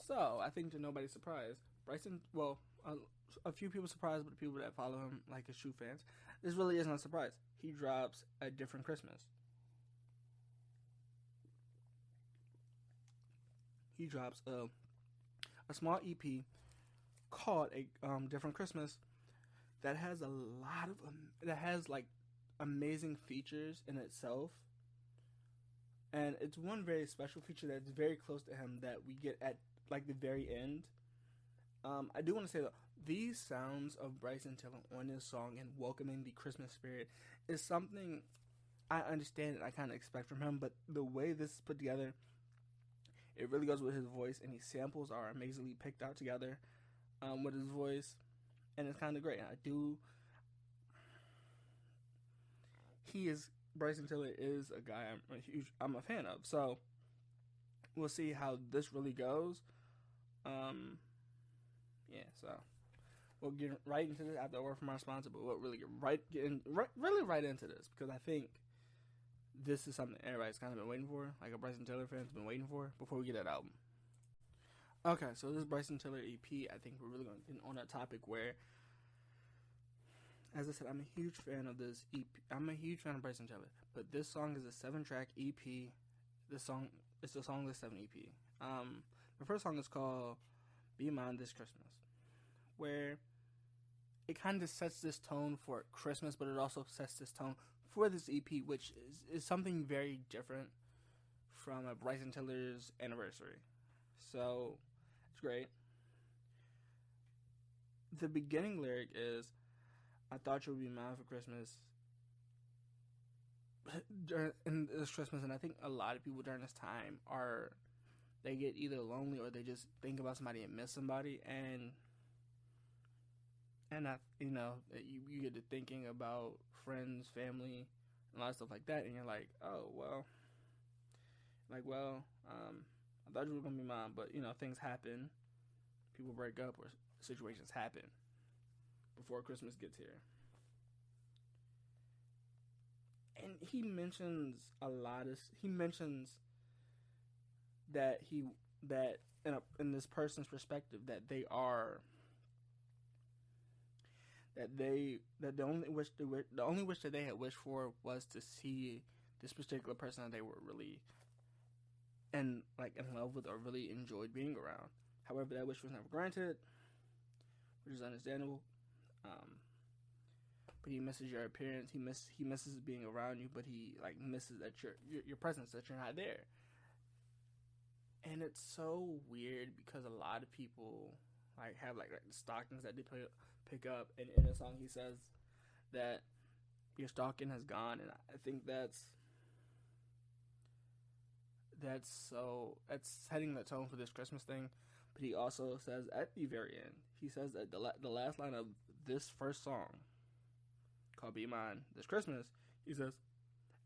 So, I think to nobody's surprise, Bryson, well, a few people surprised, but the people that follow him, like his true fans, this really isn't a surprise. He drops a different Christmas. He drops a small EP called a different Christmas that has a lot of that has like amazing features in itself, and it's one very special feature that's very close to him that we get at like the very end. I do want to say though, these sounds of Bryson Tiller on this song and welcoming the Christmas spirit is something I understand and I kind of expect from him. But the way this is put together, it really goes with his voice, and his samples are amazingly picked out together with his voice, and it's kind of great. I do. He is Bryson Tiller is a guy I'm a fan of. So we'll see how this really goes. Yeah, so we'll get right into this after a word from our sponsor, but we'll really really right into this because I think this is something everybody's kind of been waiting for, like a Bryson Tiller fan's been waiting for before we get that album. Okay, so this Bryson Tiller EP, I think we're really going to get on a topic where, as I said, I'm a huge fan of this EP. I'm a huge fan of Bryson Tiller, but this song is a 7-track EP. This song, it's a songless 7 EP. The first song is called "Be Mine This Christmas," where it kind of sets this tone for Christmas, but it also sets this tone for this EP, which is something very different from a Bryson Tiller's anniversary. So it's great. The beginning lyric is, "I thought you would be mine for Christmas." In this Christmas, and I think a lot of people during this time are they get either lonely or they just think about somebody and miss somebody, and I, you get to thinking about friends, family, and a lot of stuff like that, and you're like, oh well, I thought you were gonna be mine, but things happen, people break up, or situations happen before Christmas gets here. And he mentions a lot of he mentions that in this person's perspective that they are that the only wish that they had wished for was to see this particular person that they were really in love with or really enjoyed being around. However, that wish was never granted, which is understandable. But he misses your appearance. He misses being around you, but he misses that your presence, that you're not there. And it's so weird because a lot of people have the stockings that they pick up, and in the song he says that your stocking has gone, and I think that's setting the tone for this Christmas thing. But he also says at the very end, he says that the last line of this first song called "Be Mine This Christmas," he says,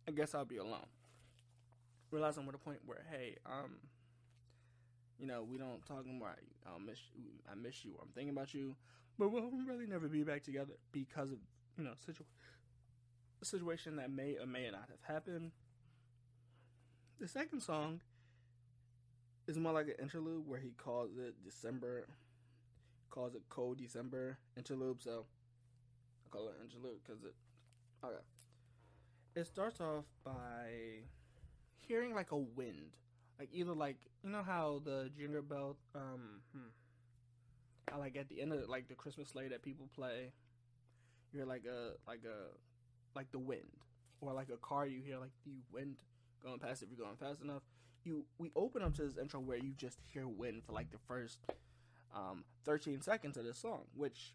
"I guess I'll be alone." Realizing we're at a point where, hey, we don't talk anymore. I miss you. I'm thinking about you, but we'll really never be back together because of a situation that may or may not have happened. The second song is more like an interlude where he calls it Cold December interlude. So I call it interlude because okay. It starts off by hearing like a wind, either how the jingle bell I at the end of the Christmas sleigh that people play, you hear like the wind, or like a car, you hear the wind going past if you're going fast enough. We open up to this intro where you just hear wind for the first 13 seconds of this song, which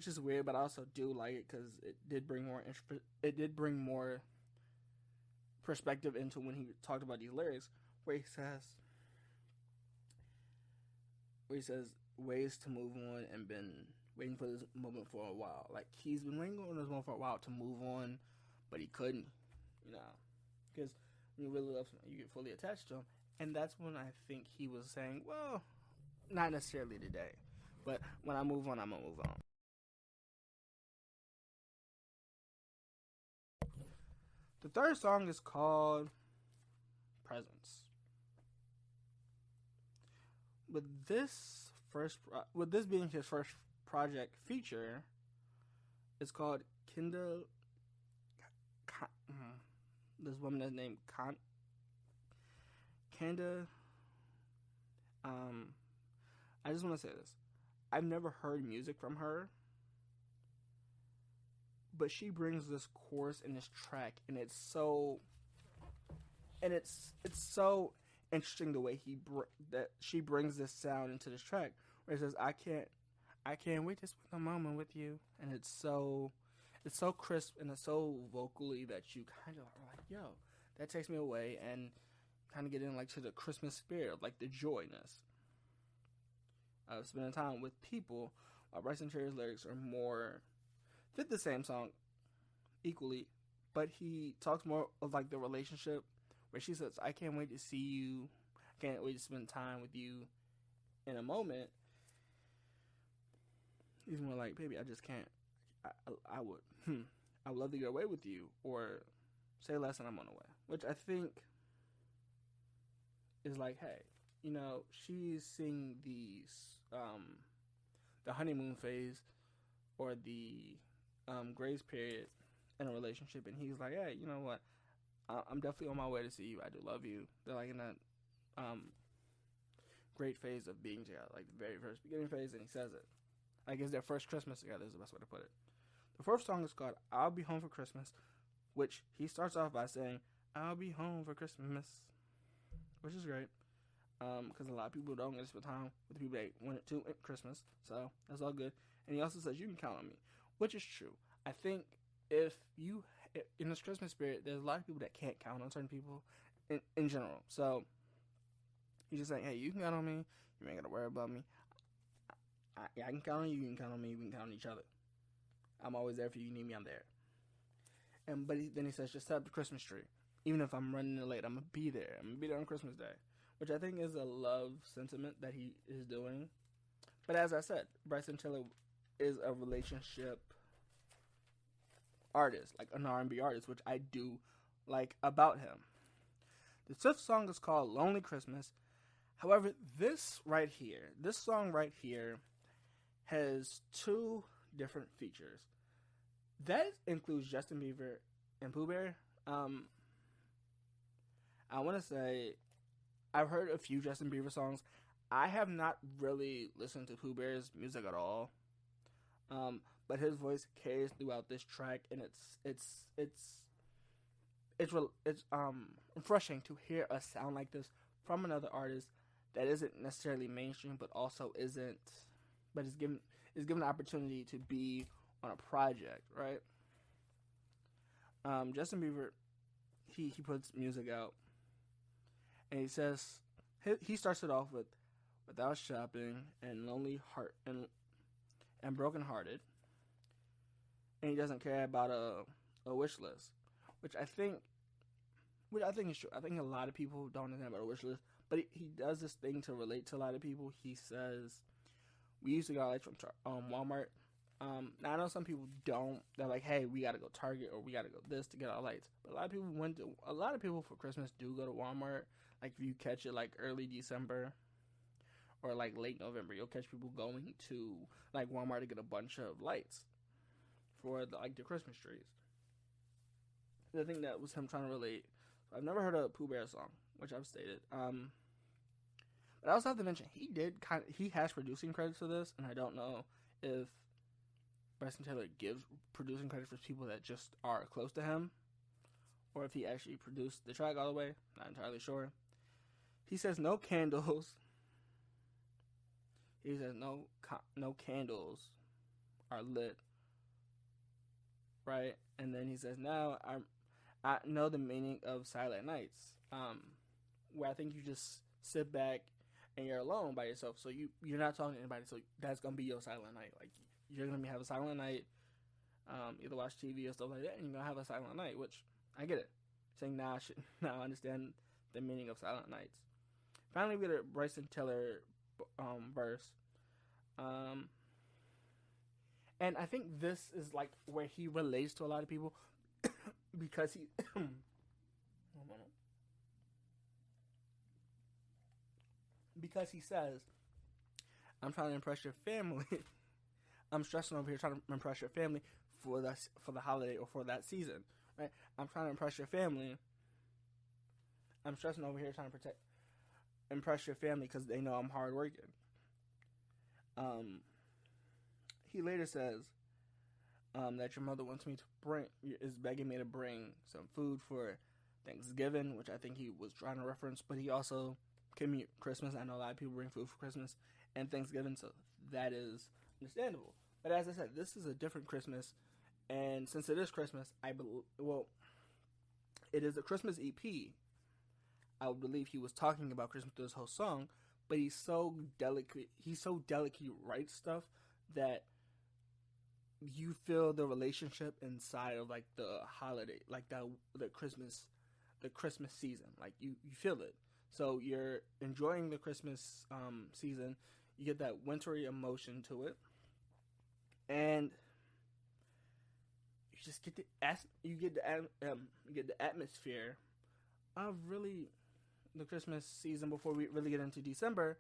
is weird, but I also do like it because it did bring more perspective into when he talked about these lyrics, where he says ways to move on and been waiting for this moment for a while. He's been waiting on this moment for a while to move on, but he couldn't, because when you really love someone, you get fully attached to him, and that's when I think he was saying, well, not necessarily today, but when I move on, I'm gonna move on. The third song is called "Presents." with with this being his first project feature, it's called Kinda. This woman is named Kanda. Um, I just want to say this. I've never heard music from her, but she brings this chorus in this track, and it's so interesting the way that she brings this sound into this track, where it says, I can't wait to spend a moment with you," and it's so crisp and it's so vocally that you kind of are like, yo, that takes me away, and kind of get in like to the Christmas spirit, like the joyness of spending time with people. Bryson Tilller's lyrics are more fit the same song equally, but he talks more of like the relationship, where she says, "I can't wait to see you, I can't wait to spend time with you in a moment." He's more like, "Baby, I just can't. I would, I would love to get away with you, or say less and I'm on the way." Which I think is like, hey, she's seeing the honeymoon phase, or the grace period in a relationship, and he's like, "Hey, you know what? I'm definitely on my way to see you. I do love you." They're like in that great phase of being together, like the very first beginning phase, and he says it. I guess their first Christmas together is the best way to put it. The first song is called "I'll Be Home for Christmas," which he starts off by saying, "I'll be home for Christmas," which is great, because a lot of people don't get to spend time with the people they wanted to at Christmas, so that's all good. And he also says, "You can count on me," which is true. I think if you, in this Christmas spirit, there's a lot of people that can't count on certain people in general. So he's just saying, "Hey, you can count on me. You ain't gotta worry about me. I can count on you. You can count on me. We can count on each other. I'm always there for you. You need me, I'm there." Then he says, "Just set up the Christmas tree. Even if I'm running late, I'm gonna be there. I'm gonna be there on Christmas Day," which I think is a love sentiment that he is doing. But as I said, Bryson Tiller is a relationship artist, like an R&B artist, which I do like about him. The fifth song is called "Lonely Christmas." However, this song right here, has two different features. That includes Justin Bieber and Pooh Bear. I want to say I've heard a few Justin Bieber songs. I have not really listened to Pooh Bear's music at all. But his voice carries throughout this track, and it's refreshing to hear a sound like this from another artist that isn't necessarily mainstream, but also is given the opportunity to be on a project, right? Justin Bieber, he puts music out, and he says he starts it off with "Without Shopping" and "Lonely Heart" and "Broken Hearted," and he doesn't care about a wish list, which I think is true. I think a lot of people don't understand about a wish list, but he does this thing to relate to a lot of people. He says, "We used to get our lights from Walmart." Now I know some people don't. They're like, "Hey, we gotta go Target or we gotta go this to get our lights." But a lot of people for Christmas do go to Walmart. Like if you catch it like early December or like late November, you'll catch people going to like Walmart to get a bunch of lights for the Christmas trees. I think that was him trying to relate. I've never heard a Pooh Bear song, which I've stated. But I also have to mention he has producing credits for this, and I don't know if Bryson Tiller gives producing credit for people that just are close to him, or if he actually produced the track all the way. Not entirely sure. He says no candles. He says no candles are lit, right? And then he says, "Now I know the meaning of silent nights," where I think you just sit back and you're alone by yourself, so you're not talking to anybody, so that's gonna be your silent night. Like you're gonna have a silent night, either watch TV or stuff like that, and you're gonna have a silent night, which I get it. Saying now I understand the meaning of silent nights. Finally, we get a Bryson Tiller verse, and I think this is like where he relates to a lot of people because he because he says I'm trying to impress your family. I'm stressing over here trying to impress your family for the holiday or for that season, right? I'm trying to impress your family. I'm stressing over here trying to impress your family because they know I'm hardworking. Um, he later says that your mother wants me to is begging me to bring some food for Thanksgiving, which I think he was trying to reference, but he also gave me Christmas. I know a lot of people bring food for Christmas and Thanksgiving, so that is understandable. But as I said, this is a different Christmas, and since it is Christmas, it is a Christmas EP. I would believe he was talking about Christmas through this whole song, but he's so delicate. He's so delicate. He writes stuff that you feel the relationship inside of like the holiday, like the Christmas season. Like you feel it. So you're enjoying the Christmas season. You get that wintry emotion to it, and you just get the atmosphere of really the Christmas season before we really get into December.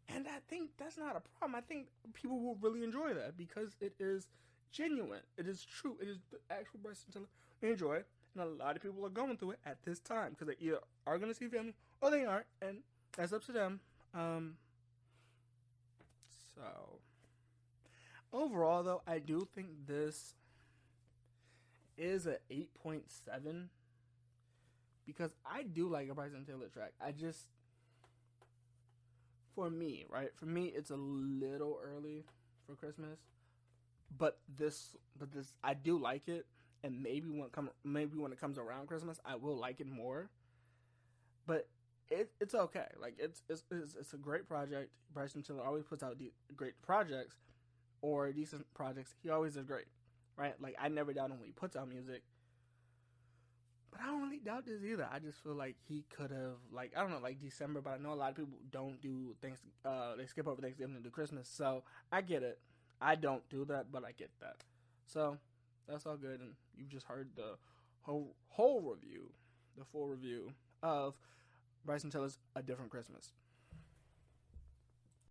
And I think that's not a problem. I think people will really enjoy that because it is genuine. It is true. It is the actual Bryson Tiller we enjoy. And a lot of people are going through it at this time because they either are going to see family or they aren't. And that's up to them. So, overall, though, I do think this is a 8.7 because I do like a Bryson Tiller track. For me, right? For me, it's a little early for Christmas, but this, I do like it, and maybe when it comes around Christmas, I will like it more. But it's okay. Like it's a great project. Bryson Tiller always puts out great projects or decent projects. He always does great, right? Like I never doubt him when he puts out music. But I don't really doubt this either. I just feel like he could have, like, I don't know, like December, but I know a lot of people don't do things, they skip over Thanksgiving and do Christmas. So I get it. I don't do that, but I get that. So that's all good. And you've just heard the whole review, the full review of Bryson Tiller's A Different Christmas.